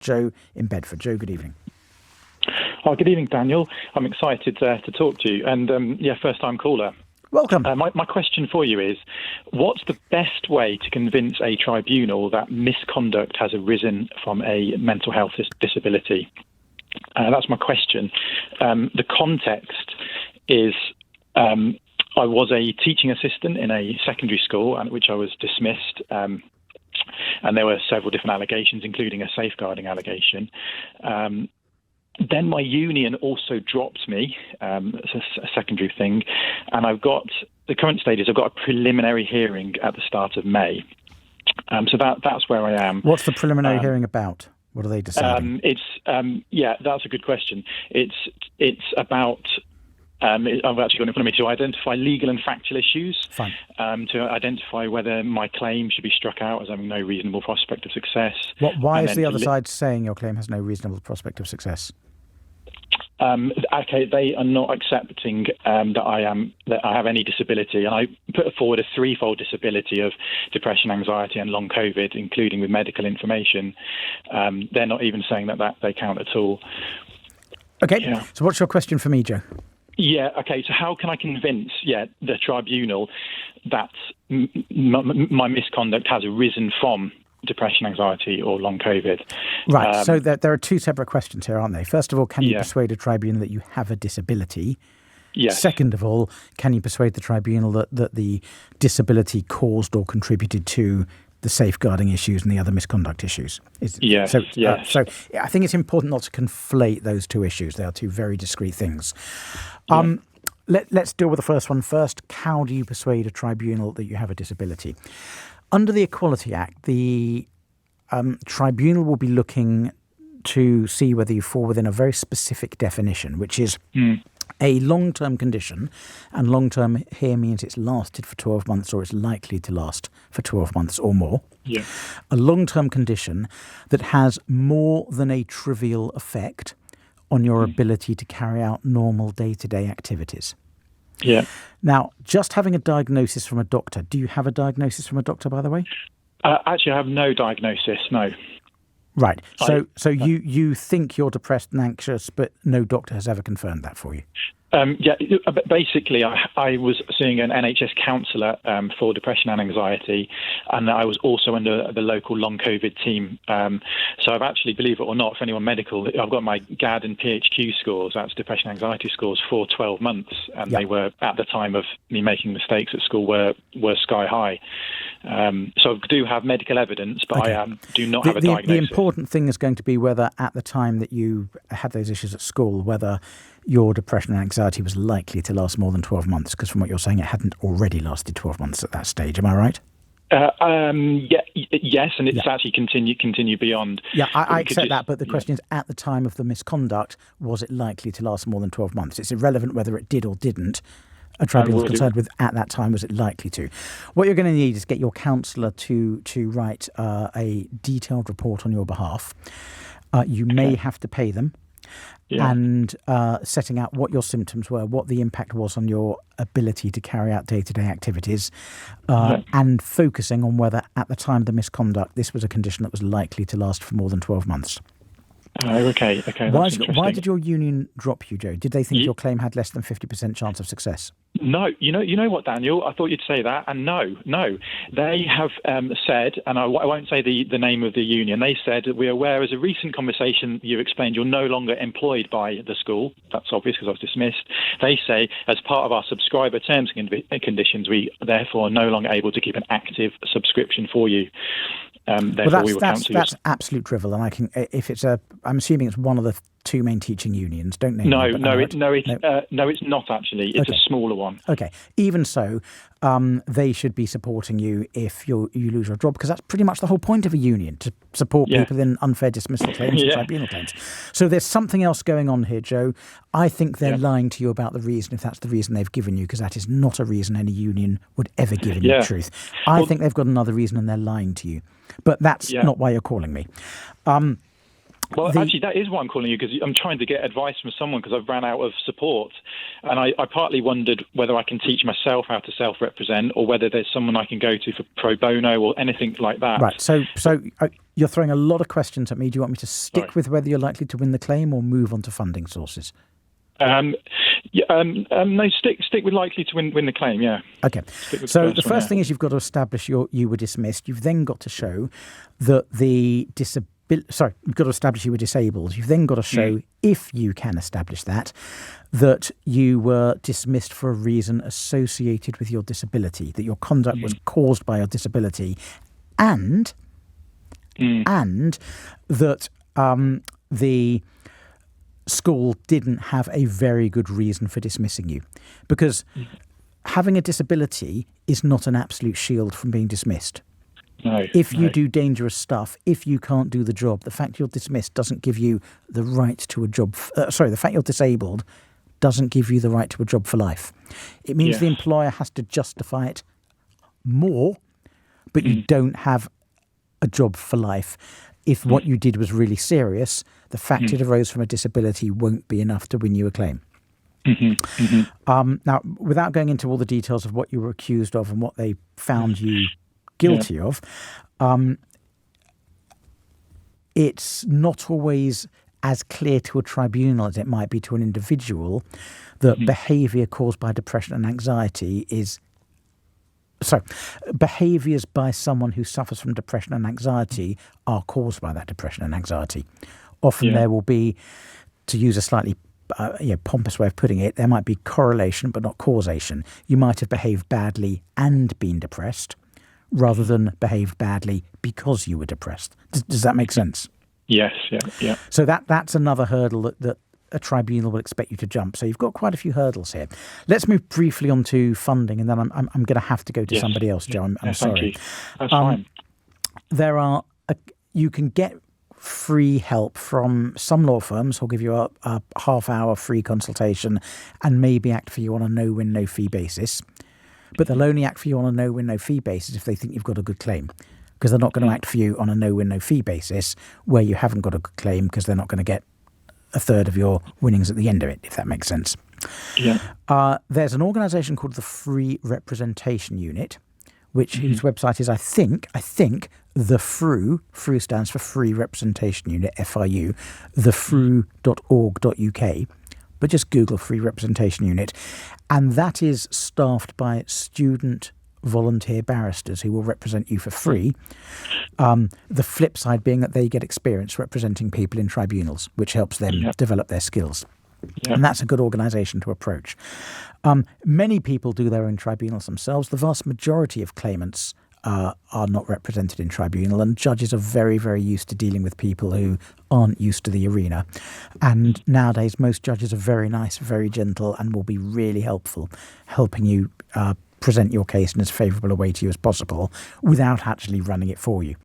Joe in Bedford. Joe, good evening. Oh, good evening, Daniel. I'm excited to talk to you. And first-time caller. Welcome. My question for you is, what's the best way to convince a tribunal that misconduct has arisen from a mental health disability? That's my question. The context is I was a teaching assistant in a secondary school at which I was dismissed, and there were several different allegations, including a safeguarding allegation. Then my union also dropped me. It's a secondary thing. And the current state is I've got a preliminary hearing at the start of May. So that's where I am. What's the preliminary hearing about? What are they deciding? That's a good question. It's about, I've actually got it in front of me, to identify legal and factual issues. Fine. To identify whether my claim should be struck out as having no reasonable prospect of success. Why is the other side saying your claim has no reasonable prospect of success? They are not accepting that I have any disability, and I put forward a threefold disability of depression, anxiety, and long COVID, including with medical information. They're not even saying that they count at all. Okay. Yeah. So, what's your question for me, Joe? Yeah. Okay. So, how can I convince the tribunal that my misconduct has arisen from depression, anxiety, or long COVID? Right. So there are two separate questions here, aren't they? First of all, can you persuade a tribunal that you have a disability? Yes. Second of all, can you persuade the tribunal that the disability caused or contributed to the safeguarding issues and the other misconduct issues? Yes. So I think it's important not to conflate those two issues. They are two very discrete things. Let's deal with the first one first. How do you persuade a tribunal that you have a disability? Under the Equality Act, the tribunal will be looking to see whether you fall within a very specific definition, which is a long-term condition. And long-term here means it's lasted for 12 months or it's likely to last for 12 months or more. Yeah. A long-term condition that has more than a trivial effect on your ability to carry out normal day-to-day activities. Yeah. Now, just having a diagnosis from a doctor. Do you have a diagnosis from a doctor, by the way? Actually, I have no diagnosis, no. Right. So you think you're depressed and anxious, but no doctor has ever confirmed that for you? Basically, I was seeing an NHS counsellor for depression and anxiety, and I was also under the local long COVID team. So I've actually, believe it or not, for anyone medical, I've got my GAD and PHQ scores, that's depression and anxiety scores, for 12 months, and they were, at the time of me making mistakes at school, were sky high. So I do have medical evidence, but I do not have a diagnosis. The important thing is going to be whether at the time that you had those issues at school, whether your depression and anxiety was likely to last more than 12 months, because from what you're saying, it hadn't already lasted 12 months at that stage. Am I right? Yes, and it's actually continue beyond. Yeah, I accept that, but the question is, at the time of the misconduct, was it likely to last more than 12 months? It's irrelevant whether it did or didn't. A tribunal is concerned with at that time, was it likely to? What you're going to need is get your counsellor to write a detailed report on your behalf. You may have to pay them. And setting out what your symptoms were, what the impact was on your ability to carry out day-to-day activities, and focusing on whether at the time of the misconduct this was a condition that was likely to last for more than 12 months. Okay. Why did your union drop you, Joe? Did they think your claim had less than 50% chance of success? No, you know what, Daniel? I thought you'd say that, and no. They have said, and I won't say the name of the union. They said, "We are aware, as a recent conversation you explained, you're no longer employed by the school." That's obvious because I was dismissed. They say, "As part of our subscriber terms and conditions, we are therefore no longer able to keep an active subscription for you." That's absolute drivel, and I can. If it's I'm assuming it's one of the two main teaching unions. Don't name them. No, it's not actually. It's a smaller one. Okay. Even so, they should be supporting you if you lose your job, because that's pretty much the whole point of a union, to support people in unfair dismissal claims and tribunal claims. So there's something else going on here, Joe. I think they're lying to you about the reason, if that's the reason they've given you, because that is not a reason any union would ever give you the truth. I think they've got another reason and they're lying to you. But that's not why you're calling me. Actually, that is why I'm calling you, because I'm trying to get advice from someone, because I've ran out of support. And I partly wondered whether I can teach myself how to self-represent, or whether there's someone I can go to for pro bono or anything like that. Right. So you're throwing a lot of questions at me. Do you want me to stick with whether you're likely to win the claim or move on to funding sources? No, stick with likely to win the claim. Yeah. Okay. So the first thing is you've got to establish you were dismissed. You've then got to show that you've got to establish you were disabled. You've then got to show, if you can establish that you were dismissed for a reason associated with your disability, that your conduct was caused by your disability, and that the school didn't have a very good reason for dismissing you. Because having a disability is not an absolute shield from being dismissed. No, if you do dangerous stuff, if you can't do the job, the fact you're dismissed doesn't give you the right to a job. The fact you're disabled doesn't give you the right to a job for life. It means the employer has to justify it more, but you don't have a job for life. If what you did was really serious, the fact it arose from a disability won't be enough to win you a claim. Now, without going into all the details of what you were accused of and what they found you guilty of, it's not always as clear to a tribunal as it might be to an individual that behaviour caused by depression and anxiety behaviours by someone who suffers from depression and anxiety are caused by that depression and anxiety. Often there will be, to use a slightly pompous way of putting it, there might be correlation but not causation. You might have behaved badly and been depressed, rather than behaved badly because you were depressed. Does that make sense? Yes, yeah. So that's another hurdle that a tribunal will expect you to jump. So you've got quite a few hurdles here. Let's move briefly on to funding, and then I'm going to have to go to somebody else, Joe. I'm sorry. That's fine. You can get free help from some law firms who'll give you a half-hour free consultation and maybe act for you on a no-win, no-fee basis. But they'll only act for you on a no-win, no-fee basis if they think you've got a good claim, because they're not going to act for you on a no-win, no-fee basis where you haven't got a good claim, because they're not going to get a third of your winnings at the end of it, if that makes sense. Yeah. There's an organisation called the Free Representation Unit, whose website is, I think, the FRU. FRU stands for Free Representation Unit, FRU, thefru.org.uk. But just Google Free Representation Unit. And that is staffed by student volunteer barristers who will represent you for free. The flip side being that they get experience representing people in tribunals, which helps them develop their skills. And that's a good organisation to approach. Many people do their own tribunals themselves. The vast majority of claimants are not represented in tribunal, and judges are very, very used to dealing with people who aren't used to the arena. And nowadays, most judges are very nice, very gentle, and will be really helpful, helping you present your case in as favourable a way to you as possible without actually running it for you.